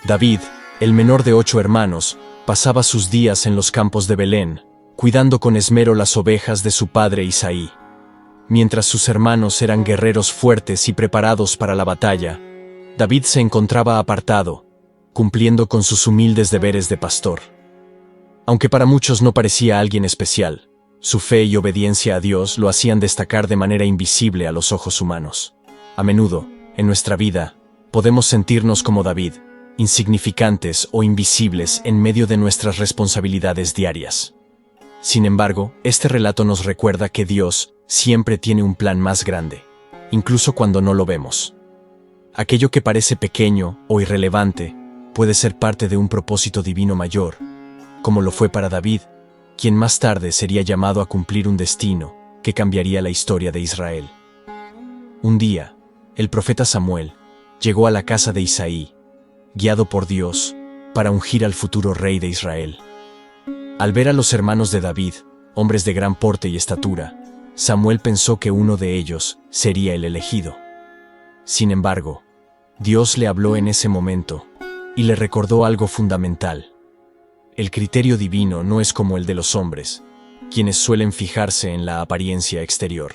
David, el menor de 8 hermanos, pasaba sus días en los campos de Belén, cuidando con esmero las ovejas de su padre Isaí. Mientras sus hermanos eran guerreros fuertes y preparados para la batalla, David se encontraba apartado, cumpliendo con sus humildes deberes de pastor. Aunque para muchos no parecía alguien especial, su fe y obediencia a Dios lo hacían destacar de manera invisible a los ojos humanos. A menudo, en nuestra vida, podemos sentirnos como David, insignificantes o invisibles en medio de nuestras responsabilidades diarias. Sin embargo, este relato nos recuerda que Dios siempre tiene un plan más grande, incluso cuando no lo vemos. Aquello que parece pequeño o irrelevante puede ser parte de un propósito divino mayor, como lo fue para David, quien más tarde sería llamado a cumplir un destino que cambiaría la historia de Israel. Un día, el profeta Samuel llegó a la casa de Isaí, guiado por Dios, para ungir al futuro rey de Israel. Al ver a los hermanos de David, hombres de gran porte y estatura, Samuel pensó que uno de ellos sería el elegido. Sin embargo, Dios le habló en ese momento y le recordó algo fundamental. El criterio divino no es como el de los hombres, quienes suelen fijarse en la apariencia exterior.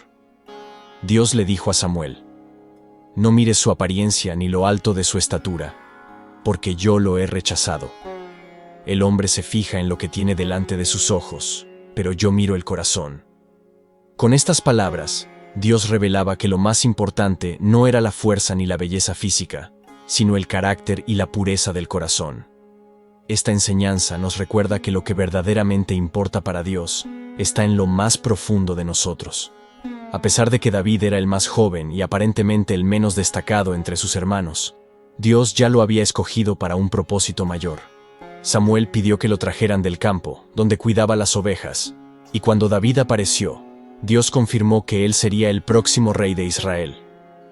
Dios le dijo a Samuel: «No mires su apariencia ni lo alto de su estatura, porque yo lo he rechazado. El hombre se fija en lo que tiene delante de sus ojos, pero yo miro el corazón». Con estas palabras, Dios revelaba que lo más importante no era la fuerza ni la belleza física, sino el carácter y la pureza del corazón. Esta enseñanza nos recuerda que lo que verdaderamente importa para Dios está en lo más profundo de nosotros. A pesar de que David era el más joven y aparentemente el menos destacado entre sus hermanos, Dios ya lo había escogido para un propósito mayor. Samuel pidió que lo trajeran del campo, donde cuidaba las ovejas, y cuando David apareció, Dios confirmó que él sería el próximo rey de Israel.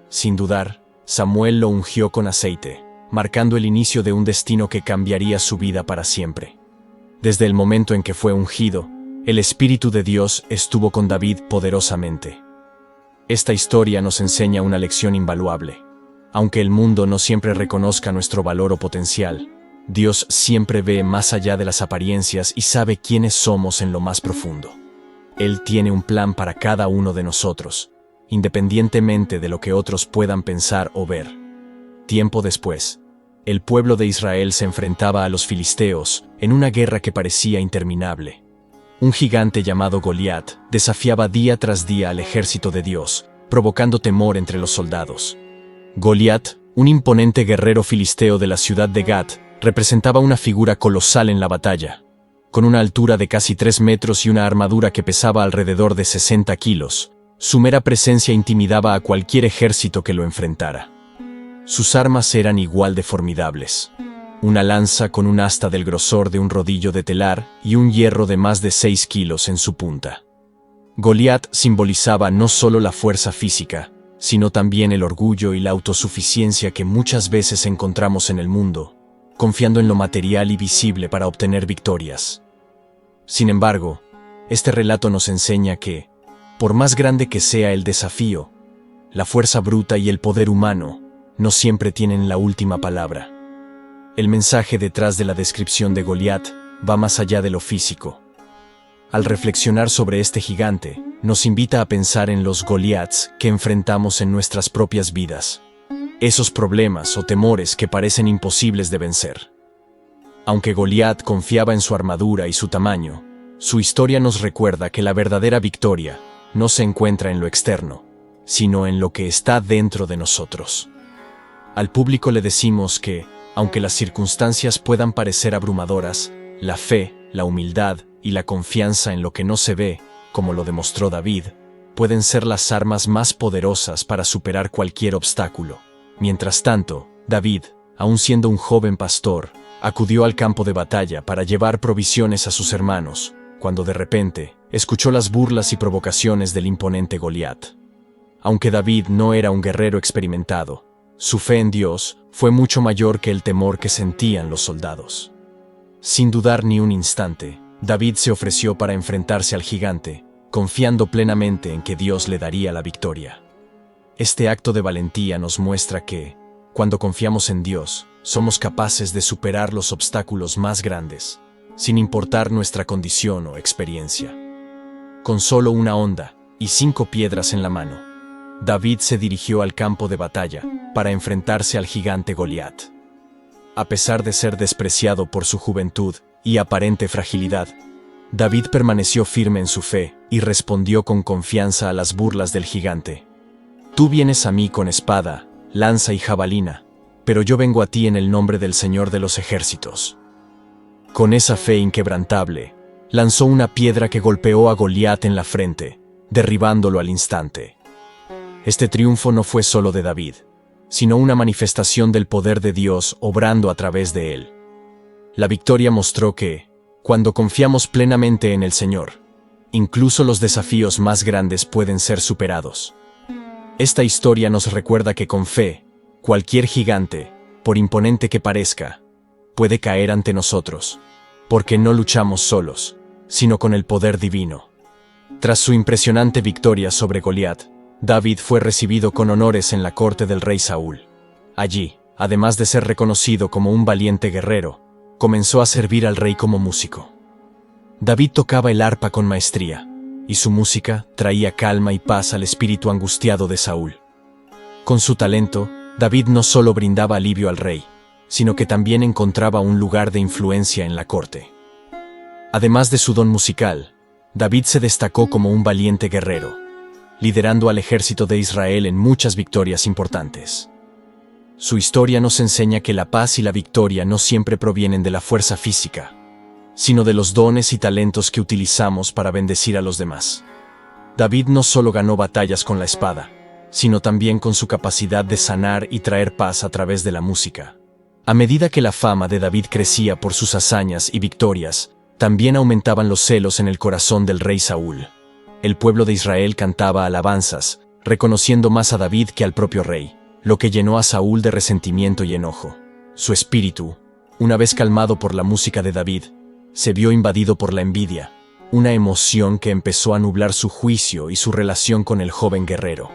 Sin dudar, Samuel lo ungió con aceite, marcando el inicio de un destino que cambiaría su vida para siempre. Desde el momento en que fue ungido, el Espíritu de Dios estuvo con David poderosamente. Esta historia nos enseña una lección invaluable. Aunque el mundo no siempre reconozca nuestro valor o potencial, Dios siempre ve más allá de las apariencias y sabe quiénes somos en lo más profundo. Él tiene un plan para cada uno de nosotros, independientemente de lo que otros puedan pensar o ver. Tiempo después, el pueblo de Israel se enfrentaba a los filisteos en una guerra que parecía interminable. Un gigante llamado Goliat desafiaba día tras día al ejército de Dios, provocando temor entre los soldados. Goliat, un imponente guerrero filisteo de la ciudad de Gat, representaba una figura colosal en la batalla. Con una altura de casi 3 metros y una armadura que pesaba alrededor de 60 kilos, su mera presencia intimidaba a cualquier ejército que lo enfrentara. Sus armas eran igual de formidables. Una lanza con un asta del grosor de un rodillo de telar y un hierro de más de 6 kilos en su punta. Goliat simbolizaba no solo la fuerza física, sino también el orgullo y la autosuficiencia que muchas veces encontramos en el mundo, confiando en lo material y visible para obtener victorias. Sin embargo, este relato nos enseña que, por más grande que sea el desafío, la fuerza bruta y el poder humano no siempre tienen la última palabra. El mensaje detrás de la descripción de Goliat va más allá de lo físico. Al reflexionar sobre este gigante, nos invita a pensar en los Goliats que enfrentamos en nuestras propias vidas. Esos problemas o temores que parecen imposibles de vencer. Aunque Goliat confiaba en su armadura y su tamaño, su historia nos recuerda que la verdadera victoria no se encuentra en lo externo, sino en lo que está dentro de nosotros. Al público le decimos que, aunque las circunstancias puedan parecer abrumadoras, la fe, la humildad y la confianza en lo que no se ve, como lo demostró David, pueden ser las armas más poderosas para superar cualquier obstáculo. Mientras tanto, David, aún siendo un joven pastor, acudió al campo de batalla para llevar provisiones a sus hermanos, cuando de repente escuchó las burlas y provocaciones del imponente Goliat. Aunque David no era un guerrero experimentado, su fe en Dios fue mucho mayor que el temor que sentían los soldados. Sin dudar ni un instante, David se ofreció para enfrentarse al gigante, confiando plenamente en que Dios le daría la victoria. Este acto de valentía nos muestra que, cuando confiamos en Dios, somos capaces de superar los obstáculos más grandes, sin importar nuestra condición o experiencia. Con solo una honda y 5 piedras en la mano, David se dirigió al campo de batalla para enfrentarse al gigante Goliat. A pesar de ser despreciado por su juventud y aparente fragilidad, David permaneció firme en su fe y respondió con confianza a las burlas del gigante. Tú vienes a mí con espada, lanza y jabalina, pero yo vengo a ti en el nombre del Señor de los ejércitos. Con esa fe inquebrantable, lanzó una piedra que golpeó a Goliat en la frente, derribándolo al instante. Este triunfo no fue solo de David, sino una manifestación del poder de Dios obrando a través de él. La victoria mostró que, cuando confiamos plenamente en el Señor, incluso los desafíos más grandes pueden ser superados. Esta historia nos recuerda que con fe, cualquier gigante, por imponente que parezca, puede caer ante nosotros, porque no luchamos solos, sino con el poder divino. Tras su impresionante victoria sobre Goliat, David fue recibido con honores en la corte del rey Saúl. Allí, además de ser reconocido como un valiente guerrero, comenzó a servir al rey como músico. David tocaba el arpa con maestría, y su música traía calma y paz al espíritu angustiado de Saúl. Con su talento, David no solo brindaba alivio al rey, sino que también encontraba un lugar de influencia en la corte. Además de su don musical, David se destacó como un valiente guerrero, liderando al ejército de Israel en muchas victorias importantes. Su historia nos enseña que la paz y la victoria no siempre provienen de la fuerza física, sino de los dones y talentos que utilizamos para bendecir a los demás. David no solo ganó batallas con la espada, sino también con su capacidad de sanar y traer paz a través de la música. A medida que la fama de David crecía por sus hazañas y victorias, también aumentaban los celos en el corazón del rey Saúl. El pueblo de Israel cantaba alabanzas, reconociendo más a David que al propio rey, lo que llenó a Saúl de resentimiento y enojo. Su espíritu, una vez calmado por la música de David, se vio invadido por la envidia, una emoción que empezó a nublar su juicio y su relación con el joven guerrero.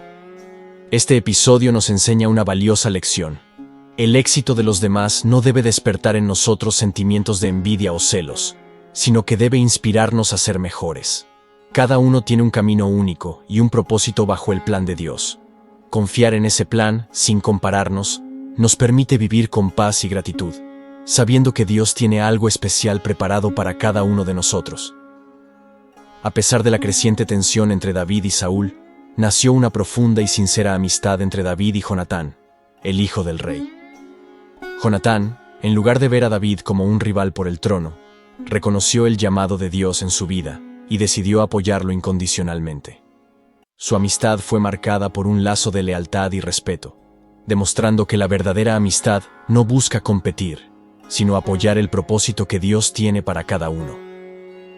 Este episodio nos enseña una valiosa lección. El éxito de los demás no debe despertar en nosotros sentimientos de envidia o celos, sino que debe inspirarnos a ser mejores. Cada uno tiene un camino único y un propósito bajo el plan de Dios. Confiar en ese plan, sin compararnos, nos permite vivir con paz y gratitud, sabiendo que Dios tiene algo especial preparado para cada uno de nosotros. A pesar de la creciente tensión entre David y Saúl, nació una profunda y sincera amistad entre David y Jonatán, el hijo del rey. Jonatán, en lugar de ver a David como un rival por el trono, reconoció el llamado de Dios en su vida y decidió apoyarlo incondicionalmente. Su amistad fue marcada por un lazo de lealtad y respeto, demostrando que la verdadera amistad no busca competir, sino apoyar el propósito que Dios tiene para cada uno.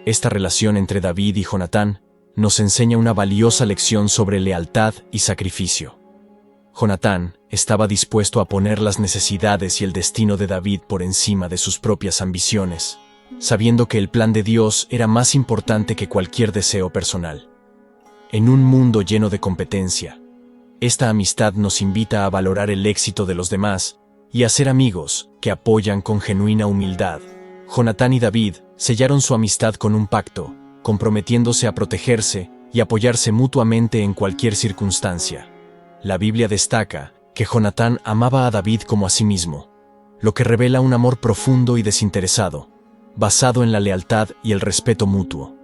Esta relación entre David y Jonatán nos enseña una valiosa lección sobre lealtad y sacrificio. Jonatán estaba dispuesto a poner las necesidades y el destino de David por encima de sus propias ambiciones, sabiendo que el plan de Dios era más importante que cualquier deseo personal. En un mundo lleno de competencia, esta amistad nos invita a valorar el éxito de los demás y a ser amigos que apoyan con genuina humildad. Jonatán y David sellaron su amistad con un pacto, comprometiéndose a protegerse y apoyarse mutuamente en cualquier circunstancia. La Biblia destaca que Jonatán amaba a David como a sí mismo, lo que revela un amor profundo y desinteresado, basado en la lealtad y el respeto mutuo.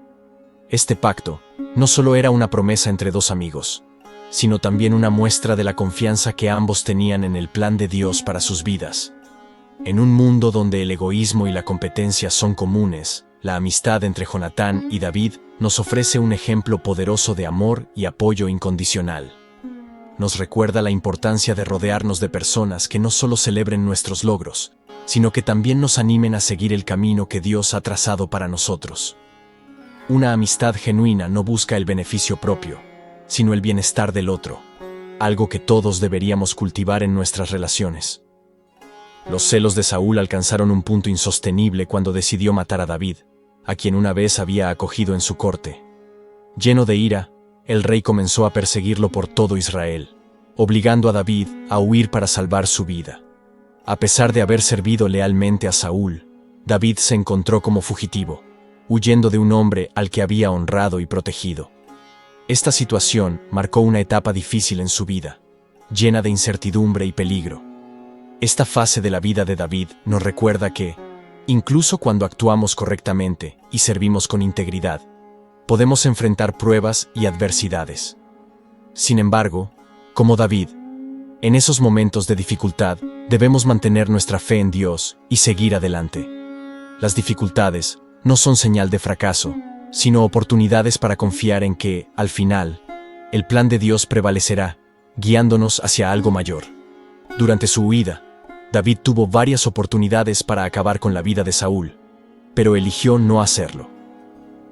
Este pacto no solo era una promesa entre dos amigos, sino también una muestra de la confianza que ambos tenían en el plan de Dios para sus vidas. En un mundo donde el egoísmo y la competencia son comunes, la amistad entre Jonatán y David nos ofrece un ejemplo poderoso de amor y apoyo incondicional. Nos recuerda la importancia de rodearnos de personas que no solo celebren nuestros logros, sino que también nos animen a seguir el camino que Dios ha trazado para nosotros. Una amistad genuina no busca el beneficio propio, sino el bienestar del otro, algo que todos deberíamos cultivar en nuestras relaciones. Los celos de Saúl alcanzaron un punto insostenible cuando decidió matar a David, a quien una vez había acogido en su corte. Lleno de ira, el rey comenzó a perseguirlo por todo Israel, obligando a David a huir para salvar su vida. A pesar de haber servido lealmente a Saúl, David se encontró como fugitivo, huyendo de un hombre al que había honrado y protegido. Esta situación marcó una etapa difícil en su vida, llena de incertidumbre y peligro. Esta fase de la vida de David nos recuerda que, incluso cuando actuamos correctamente y servimos con integridad, podemos enfrentar pruebas y adversidades. Sin embargo, como David, en esos momentos de dificultad debemos mantener nuestra fe en Dios y seguir adelante. Las dificultades no son señal de fracaso, sino oportunidades para confiar en que, al final, el plan de Dios prevalecerá, guiándonos hacia algo mayor. Durante su huida, David tuvo varias oportunidades para acabar con la vida de Saúl, pero eligió no hacerlo.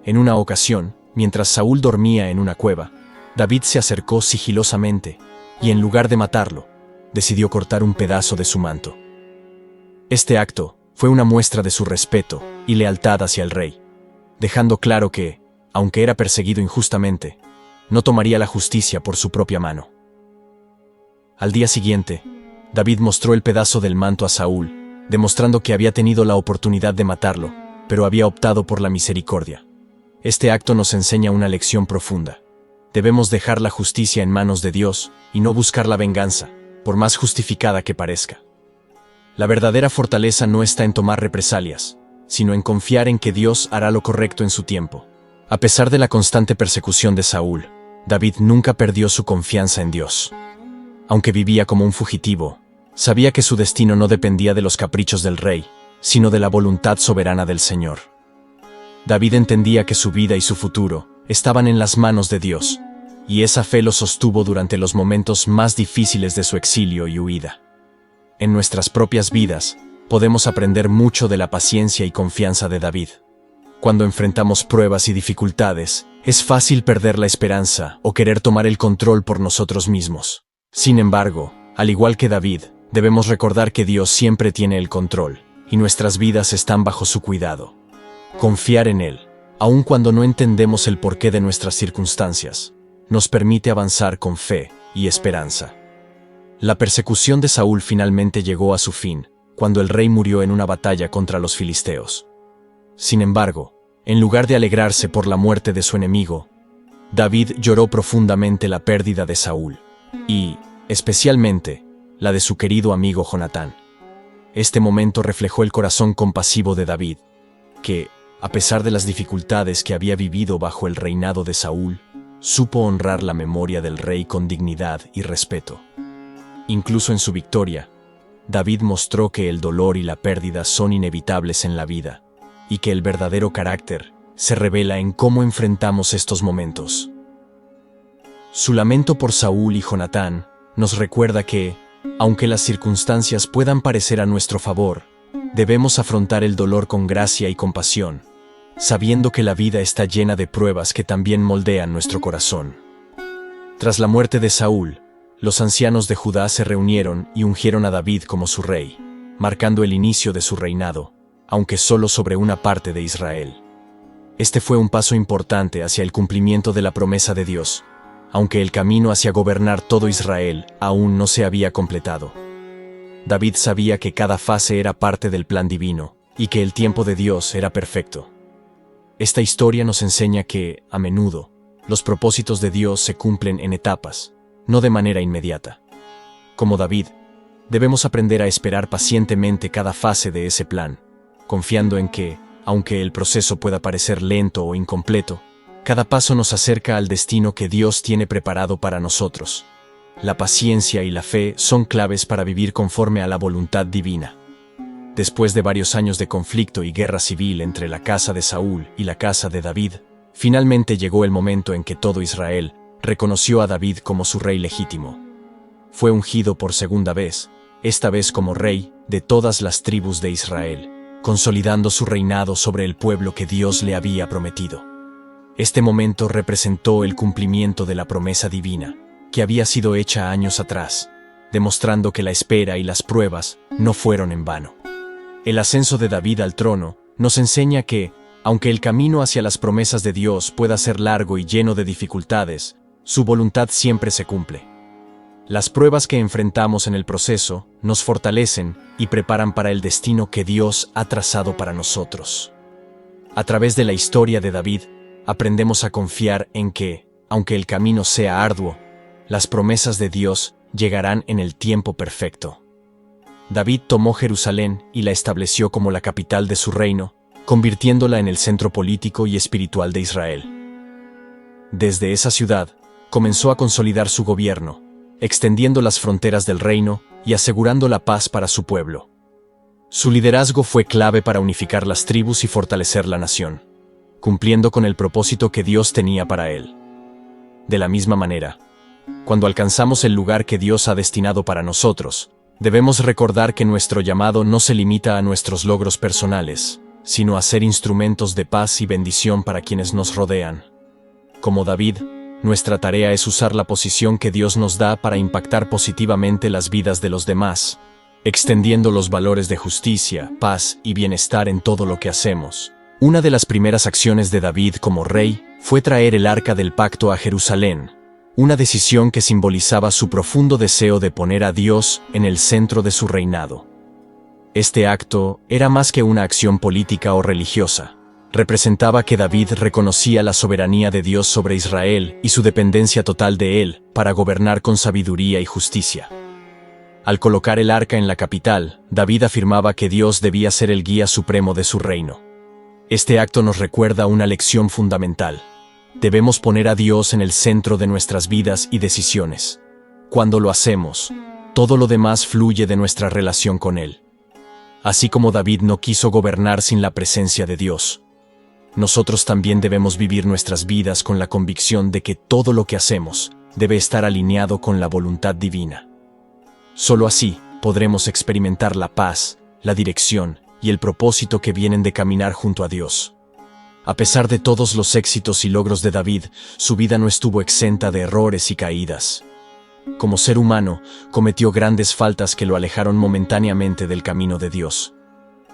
En una ocasión, mientras Saúl dormía en una cueva, David se acercó sigilosamente y, en lugar de matarlo, decidió cortar un pedazo de su manto. Este acto fue una muestra de su respeto y lealtad hacia el rey, dejando claro que, aunque era perseguido injustamente, no tomaría la justicia por su propia mano. Al día siguiente, David mostró el pedazo del manto a Saúl, demostrando que había tenido la oportunidad de matarlo, pero había optado por la misericordia. Este acto nos enseña una lección profunda. Debemos dejar la justicia en manos de Dios y no buscar la venganza, por más justificada que parezca. La verdadera fortaleza no está en tomar represalias, sino en confiar en que Dios hará lo correcto en su tiempo. A pesar de la constante persecución de Saúl, David nunca perdió su confianza en Dios. Aunque vivía como un fugitivo, sabía que su destino no dependía de los caprichos del rey, sino de la voluntad soberana del Señor. David entendía que su vida y su futuro estaban en las manos de Dios, y esa fe lo sostuvo durante los momentos más difíciles de su exilio y huida. En nuestras propias vidas, podemos aprender mucho de la paciencia y confianza de David. Cuando enfrentamos pruebas y dificultades, es fácil perder la esperanza o querer tomar el control por nosotros mismos. Sin embargo, al igual que David, debemos recordar que Dios siempre tiene el control, y nuestras vidas están bajo su cuidado. Confiar en Él, aun cuando no entendemos el porqué de nuestras circunstancias, nos permite avanzar con fe y esperanza. La persecución de Saúl finalmente llegó a su fin, cuando el rey murió en una batalla contra los filisteos. Sin embargo, en lugar de alegrarse por la muerte de su enemigo, David lloró profundamente la pérdida de Saúl, y, especialmente, la de su querido amigo Jonatán. Este momento reflejó el corazón compasivo de David, que, a pesar de las dificultades que había vivido bajo el reinado de Saúl, supo honrar la memoria del rey con dignidad y respeto. Incluso en su victoria, David mostró que el dolor y la pérdida son inevitables en la vida, y que el verdadero carácter se revela en cómo enfrentamos estos momentos. Su lamento por Saúl y Jonatán nos recuerda que, aunque las circunstancias puedan parecer a nuestro favor, debemos afrontar el dolor con gracia y compasión, sabiendo que la vida está llena de pruebas que también moldean nuestro corazón. Tras la muerte de Saúl, los ancianos de Judá se reunieron y ungieron a David como su rey, marcando el inicio de su reinado, aunque solo sobre una parte de Israel. Este fue un paso importante hacia el cumplimiento de la promesa de Dios, aunque el camino hacia gobernar todo Israel aún no se había completado. David sabía que cada fase era parte del plan divino, y que el tiempo de Dios era perfecto. Esta historia nos enseña que, a menudo, los propósitos de Dios se cumplen en etapas, no de manera inmediata. Como David, debemos aprender a esperar pacientemente cada fase de ese plan, confiando en que, aunque el proceso pueda parecer lento o incompleto, cada paso nos acerca al destino que Dios tiene preparado para nosotros. La paciencia y la fe son claves para vivir conforme a la voluntad divina. Después de varios años de conflicto y guerra civil entre la casa de Saúl y la casa de David, finalmente llegó el momento en que todo Israel reconoció a David como su rey legítimo. Fue ungido por segunda vez, esta vez como rey de todas las tribus de Israel, consolidando su reinado sobre el pueblo que Dios le había prometido. Este momento representó el cumplimiento de la promesa divina, que había sido hecha años atrás, demostrando que la espera y las pruebas no fueron en vano. El ascenso de David al trono nos enseña que, aunque el camino hacia las promesas de Dios pueda ser largo y lleno de dificultades, su voluntad siempre se cumple. Las pruebas que enfrentamos en el proceso nos fortalecen y preparan para el destino que Dios ha trazado para nosotros. A través de la historia de David, aprendemos a confiar en que, aunque el camino sea arduo, las promesas de Dios llegarán en el tiempo perfecto. David tomó Jerusalén y la estableció como la capital de su reino, convirtiéndola en el centro político y espiritual de Israel. Desde esa ciudad, comenzó a consolidar su gobierno, extendiendo las fronteras del reino y asegurando la paz para su pueblo. Su liderazgo fue clave para unificar las tribus y fortalecer la nación, cumpliendo con el propósito que Dios tenía para él. De la misma manera, cuando alcanzamos el lugar que Dios ha destinado para nosotros, debemos recordar que nuestro llamado no se limita a nuestros logros personales, sino a ser instrumentos de paz y bendición para quienes nos rodean. Como David, nuestra tarea es usar la posición que Dios nos da para impactar positivamente las vidas de los demás, extendiendo los valores de justicia, paz y bienestar en todo lo que hacemos. Una de las primeras acciones de David como rey fue traer el Arca del Pacto a Jerusalén, una decisión que simbolizaba su profundo deseo de poner a Dios en el centro de su reinado. Este acto era más que una acción política o religiosa. Representaba que David reconocía la soberanía de Dios sobre Israel y su dependencia total de él para gobernar con sabiduría y justicia. Al colocar el arca en la capital, David afirmaba que Dios debía ser el guía supremo de su reino. Este acto nos recuerda una lección fundamental. Debemos poner a Dios en el centro de nuestras vidas y decisiones. Cuando lo hacemos, todo lo demás fluye de nuestra relación con Él. Así como David no quiso gobernar sin la presencia de Dios, nosotros también debemos vivir nuestras vidas con la convicción de que todo lo que hacemos debe estar alineado con la voluntad divina. Solo así podremos experimentar la paz, la dirección y el propósito que vienen de caminar junto a Dios. A pesar de todos los éxitos y logros de David, su vida no estuvo exenta de errores y caídas. Como ser humano, cometió grandes faltas que lo alejaron momentáneamente del camino de Dios.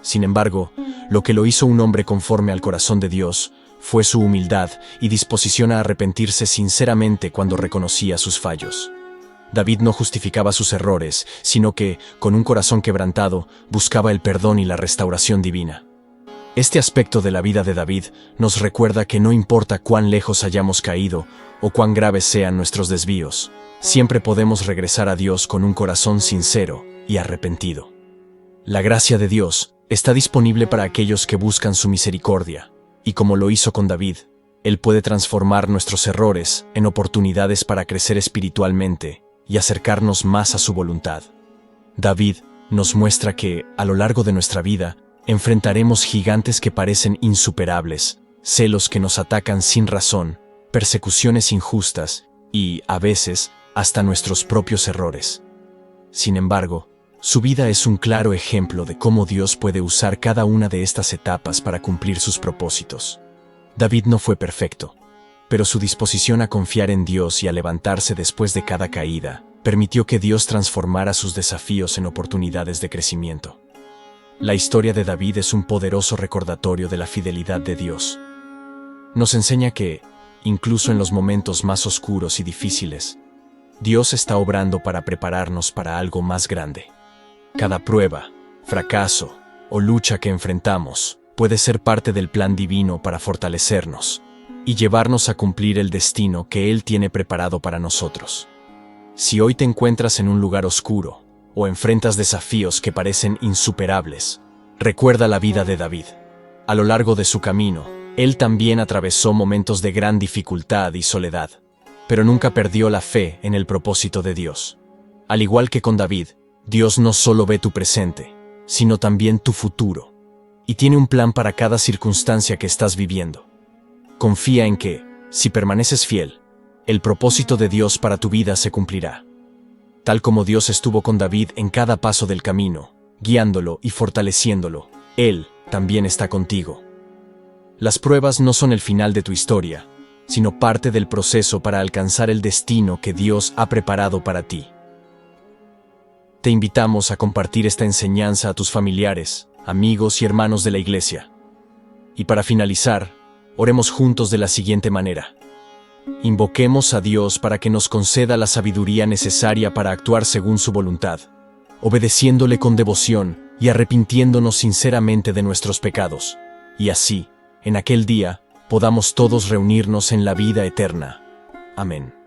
Sin embargo, lo que lo hizo un hombre conforme al corazón de Dios fue su humildad y disposición a arrepentirse sinceramente cuando reconocía sus fallos. David no justificaba sus errores, sino que, con un corazón quebrantado, buscaba el perdón y la restauración divina. Este aspecto de la vida de David nos recuerda que no importa cuán lejos hayamos caído o cuán graves sean nuestros desvíos, siempre podemos regresar a Dios con un corazón sincero y arrepentido. La gracia de Dios está disponible para aquellos que buscan su misericordia, y como lo hizo con David, Él puede transformar nuestros errores en oportunidades para crecer espiritualmente y acercarnos más a su voluntad. David nos muestra que, a lo largo de nuestra vida, enfrentaremos gigantes que parecen insuperables, celos que nos atacan sin razón, persecuciones injustas y, a veces, hasta nuestros propios errores. Sin embargo, su vida es un claro ejemplo de cómo Dios puede usar cada una de estas etapas para cumplir sus propósitos. David no fue perfecto, pero su disposición a confiar en Dios y a levantarse después de cada caída permitió que Dios transformara sus desafíos en oportunidades de crecimiento. La historia de David es un poderoso recordatorio de la fidelidad de Dios. Nos enseña que, incluso en los momentos más oscuros y difíciles, Dios está obrando para prepararnos para algo más grande. Cada prueba, fracaso o lucha que enfrentamos puede ser parte del plan divino para fortalecernos y llevarnos a cumplir el destino que Él tiene preparado para nosotros. Si hoy te encuentras en un lugar oscuro o enfrentas desafíos que parecen insuperables, recuerda la vida de David. A lo largo de su camino, él también atravesó momentos de gran dificultad y soledad, pero nunca perdió la fe en el propósito de Dios. Al igual que con David, Dios no solo ve tu presente, sino también tu futuro, y tiene un plan para cada circunstancia que estás viviendo. Confía en que, si permaneces fiel, el propósito de Dios para tu vida se cumplirá. Tal como Dios estuvo con David en cada paso del camino, guiándolo y fortaleciéndolo, Él también está contigo. Las pruebas no son el final de tu historia, sino parte del proceso para alcanzar el destino que Dios ha preparado para ti. Te invitamos a compartir esta enseñanza a tus familiares, amigos y hermanos de la iglesia. Y para finalizar, oremos juntos de la siguiente manera. Invoquemos a Dios para que nos conceda la sabiduría necesaria para actuar según su voluntad, obedeciéndole con devoción y arrepintiéndonos sinceramente de nuestros pecados, y así, en aquel día, podamos todos reunirnos en la vida eterna. Amén.